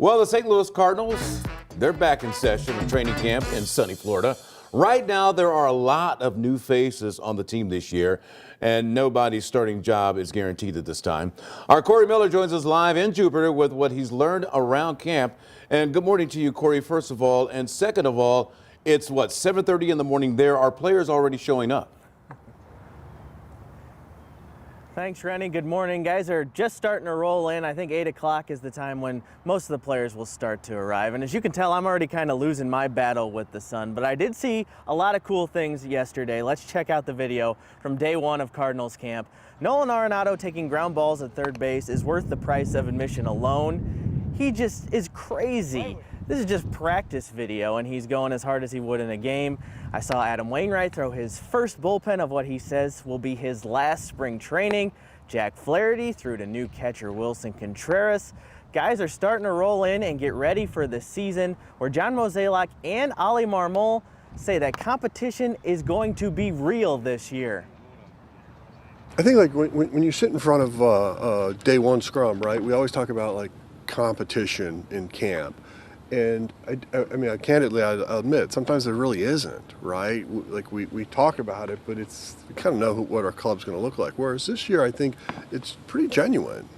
Well, the St. Louis Cardinals, they're back in session in training camp in sunny Florida. Right now, there are a lot of new faces on the team this year, and nobody's starting job is guaranteed at this time. Our Corey Miller joins us live in Jupiter with what he's learned around camp. And good morning to you, Corey, first of all. And second of all, it's what, 7:30 in the morning there. Are players already showing up? Thanks, Rennie. Good morning. Guys are just starting to roll in. I think 8 o'clock is the time when most of the players will start to arrive. And as you can tell, I'm already kind of losing my battle with the sun. But I did see a lot of cool things yesterday. Let's check out the video from day one of Cardinals camp. Nolan Arenado taking ground balls at third base is worth the price of admission alone. He just is crazy. This is just practice video, and he's going as hard as he would in a game. I saw Adam Wainwright throw his first bullpen of what he says will be his last spring training. Jack Flaherty threw to new catcher Wilson Contreras. Guys are starting to roll in and get ready for the season, where John Mozeliak and Oli Marmol say that competition is going to be real this year. I think like when you sit in front of day one scrum, right, we always talk about like competition in camp. And I mean, candidly, I'll admit, sometimes there really isn't, right? Like we talk about it, but we kind of know what our club's going to look like. Whereas this year, I think it's pretty genuine.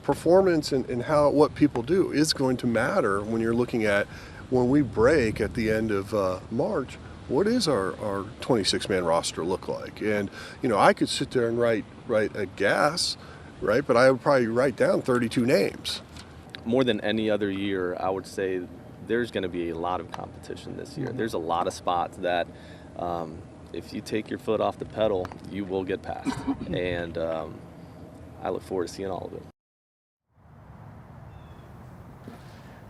Performance and what people do is going to matter when you're looking at when we break at the end of March. What is our 26-man roster look like? And I could sit there and write a guess, right? But I would probably write down 32 names. More than any other year, I would say there's going to be a lot of competition this year. There's a lot of spots that if you take your foot off the pedal, you will get past. And I look forward to seeing all of it.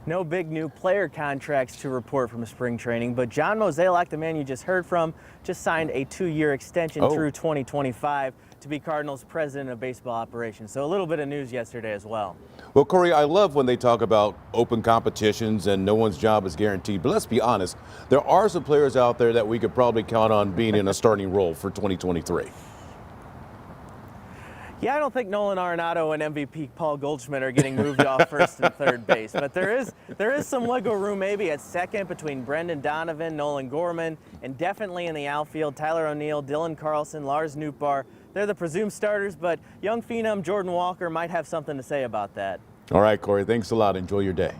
No big new player contracts to report from spring training, but John Mozeliak, the man you just heard from, just signed a 2-year extension through 2025 to be Cardinals president of baseball operations. So a little bit of news yesterday as well. Well, Corey, I love when they talk about open competitions and no one's job is guaranteed. But let's be honest, there are some players out there that we could probably count on being in a starting role for 2023. Yeah, I don't think Nolan Arenado and MVP Paul Goldschmidt are getting moved off first and third base, but there is some wiggle room maybe at second between Brendan Donovan, Nolan Gorman, and definitely in the outfield, Tyler O'Neill, Dylan Carlson, Lars Nootbaar. They're the presumed starters, but young phenom Jordan Walker might have something to say about that. All right, Corey, thanks a lot. Enjoy your day.